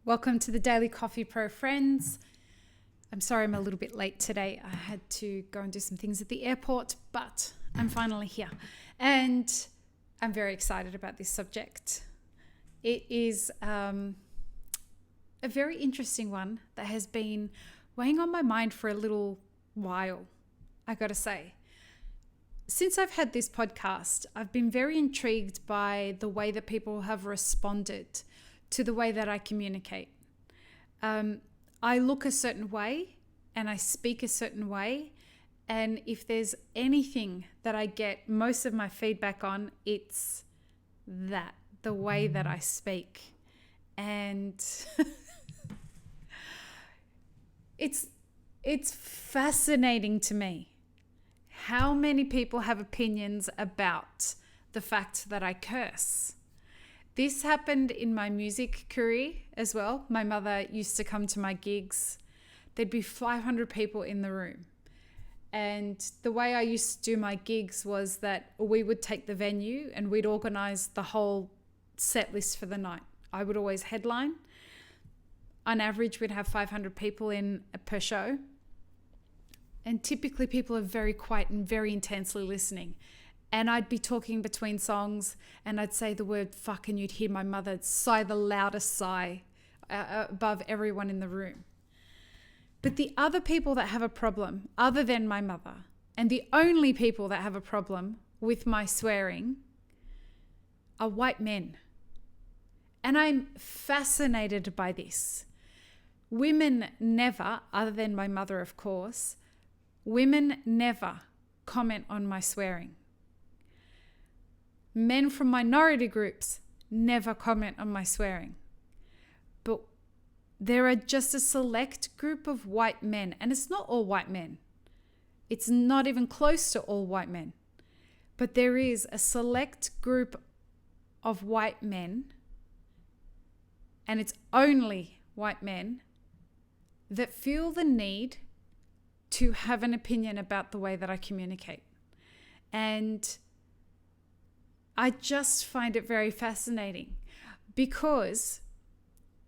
Welcome to the Daily Coffee Pro friends. I'm sorry I'm a little bit late today. I had to go and do some things at the airport, but I'm finally here. And I'm very excited about this subject. It is a very interesting one that has been weighing on my mind for a little while, I gotta say. Since I've had this podcast, I've been very intrigued by the way that people have responded to the way that I communicate. I look a certain way and I speak a certain way. And if there's anything that I get most of my feedback on, it's that, the way that I speak. And it's fascinating to me how many people have opinions about the fact that I curse. This happened in my music career as well. My mother used to come to my gigs. There'd be 500 people in the room. And the way I used to do my gigs was that we would take the venue and we'd organize the whole set list for the night. I would always headline. On average, we'd have 500 people in per show. And typically people are very quiet and very intensely listening. And I'd be talking between songs and I'd say the word fuck and you'd hear my mother sigh the loudest sigh above everyone in the room. But the other people that have a problem, other than my mother, and the only people that have a problem with my swearing are white men. And I'm fascinated by this. Women never, other than my mother of course, women never comment on my swearing. Men from minority groups never comment on my swearing. But there are just a select group of white men, and it's not all white men. It's not even close to all white men. But there is a select group of white men, and it's only white men, that feel the need to have an opinion about the way that I communicate. And I just find it very fascinating because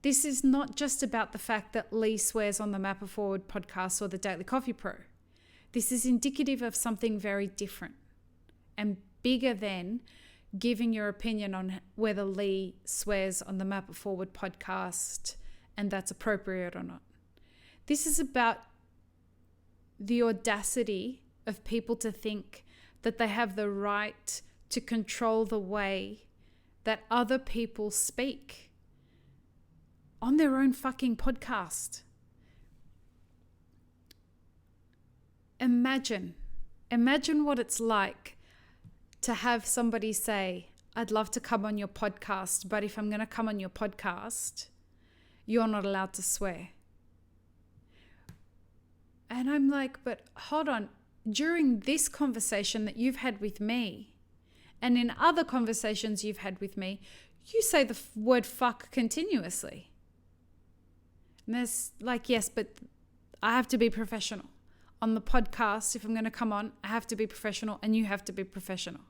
this is not just about the fact that Lee swears on the Map It Forward podcast or the Daily Coffee Pro. This is indicative of something very different and bigger than giving your opinion on whether Lee swears on the Map It Forward podcast and that's appropriate or not. This is about the audacity of people to think that they have the right to control the way that other people speak on their own fucking podcast. Imagine what it's like to have somebody say, I'd love to come on your podcast, but if I'm going to come on your podcast, you're not allowed to swear. And I'm like, but hold on, during this conversation that you've had with me, and in other conversations you've had with me, you say the word fuck continuously. And there's like, yes, but I have to be professional. On the podcast, if I'm going to come on, I have to be professional and you have to be professional.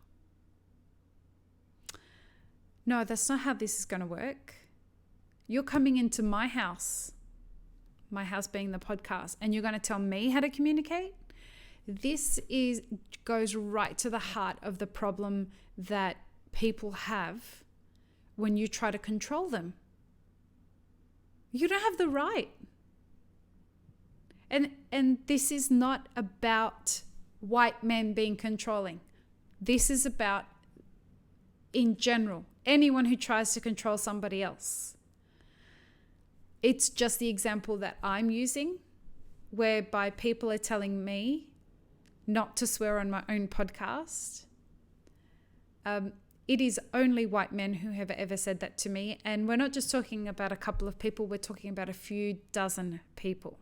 No, that's not how this is going to work. You're coming into my house being the podcast, and you're going to tell me how to communicate? This goes right to the heart of the problem that people have when you try to control them. You don't have the right. And this is not about white men being controlling. This is about, in general, anyone who tries to control somebody else. It's just the example that I'm using, whereby people are telling me not to swear on my own podcast. It is only white men who have ever said that to me. And we're not just talking about a couple of people, we're talking about a few dozen people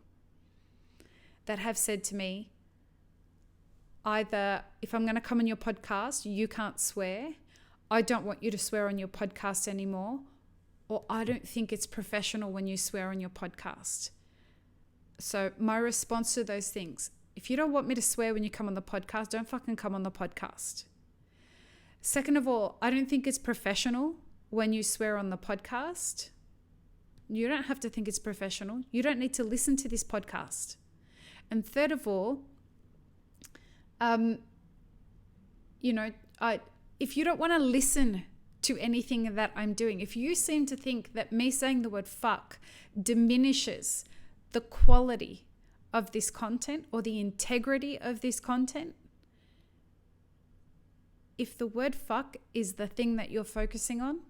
that have said to me, either if I'm going to come on your podcast, you can't swear. I don't want you to swear on your podcast anymore. Or I don't think it's professional when you swear on your podcast. So my response to those things, if you don't want me to swear when you come on the podcast, don't fucking come on the podcast. Second of all, I don't think it's professional when you swear on the podcast. You don't have to think it's professional. You don't need to listen to this podcast. And third of all, if you don't want to listen to anything that I'm doing, if you seem to think that me saying the word fuck diminishes the quality of this content or the integrity of this content, if the word fuck is the thing that you're focusing on,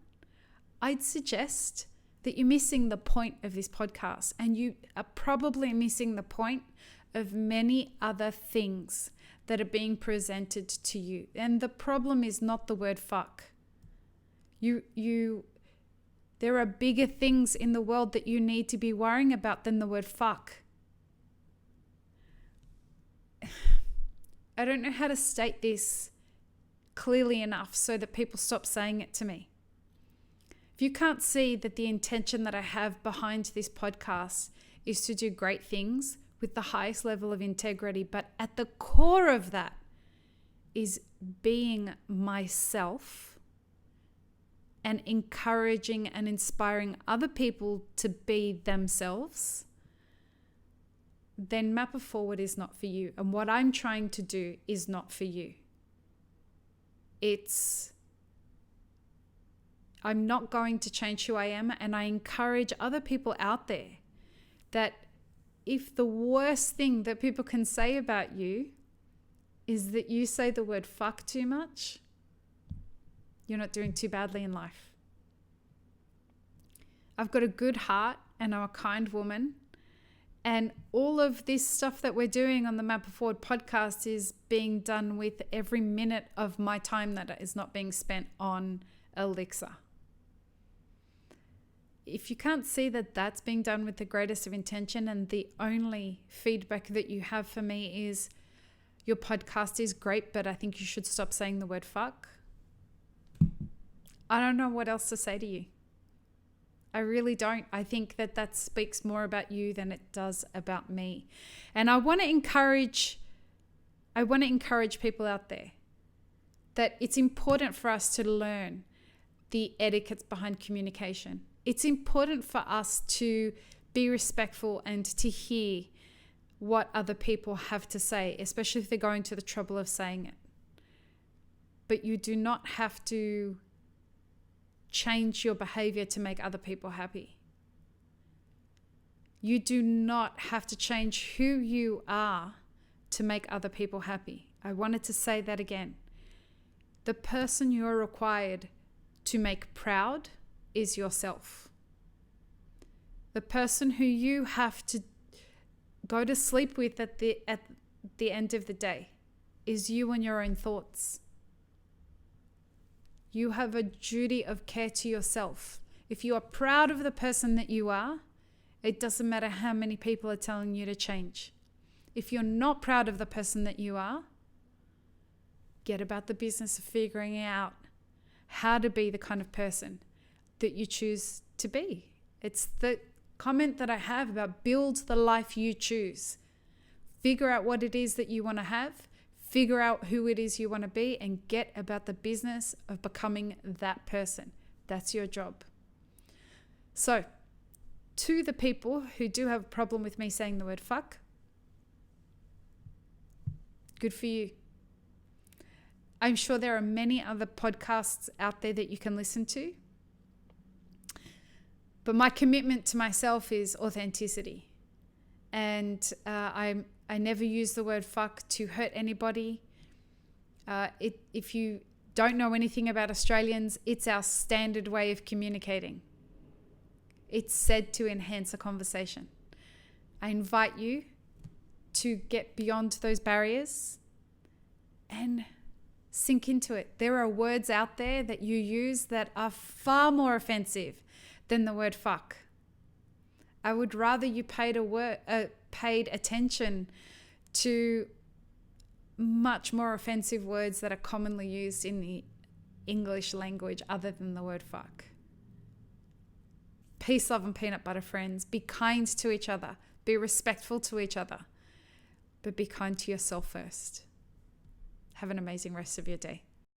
I'd suggest that you're missing the point of this podcast, and you are probably missing the point of many other things that are being presented to you. And the problem is not the word fuck. There are bigger things in the world that you need to be worrying about than the word fuck. I don't know how to state this clearly enough so that people stop saying it to me. If you can't see that the intention that I have behind this podcast is to do great things with the highest level of integrity, but at the core of that is being myself and encouraging and inspiring other people to be themselves, then Map It Forward is not for you. And what I'm trying to do is not for you. I'm not going to change who I am, and I encourage other people out there that if the worst thing that people can say about you is that you say the word fuck too much, you're not doing too badly in life. I've got a good heart and I'm a kind woman, and all of this stuff that we're doing on the Map It Forward podcast is being done with every minute of my time that is not being spent on Elixir. If you can't see that that's being done with the greatest of intention, and the only feedback that you have for me is your podcast is great, but I think you should stop saying the word fuck, I don't know what else to say to you. I really don't. I think that speaks more about you than it does about me. And I want to encourage people out there that it's important for us to learn the etiquettes behind communication. It's important for us to be respectful and to hear what other people have to say, especially if they're going to the trouble of saying it. But you do not have to change your behavior to make other people happy. You do not have to change who you are to make other people happy. I wanted to say that again. The person you're required to make proud is yourself. The person who you have to go to sleep with at the end of the day is you and your own thoughts. You have a duty of care to yourself. If you are proud of the person that you are, it doesn't matter how many people are telling you to change. If you're not proud of the person that you are, get about the business of figuring out how to be the kind of person that you choose to be. It's the comment that I have about build the life you choose. Figure out what it is that you want to have, figure out who it is you want to be, and get about the business of becoming that person. That's your job. So, to the people who do have a problem with me saying the word fuck, good for you. I'm sure there are many other podcasts out there that you can listen to. But my commitment to myself is authenticity. And I never use the word fuck to hurt anybody. If you don't know anything about Australians, it's our standard way of communicating. It's said to enhance a conversation. I invite you to get beyond those barriers and sink into it. There are words out there that you use that are far more offensive than the word fuck. I would rather you paid attention to much more offensive words that are commonly used in the English language other than the word fuck. Peace, love, and peanut butter, friends. Be kind to each other. Be respectful to each other. But be kind to yourself first. Have an amazing rest of your day.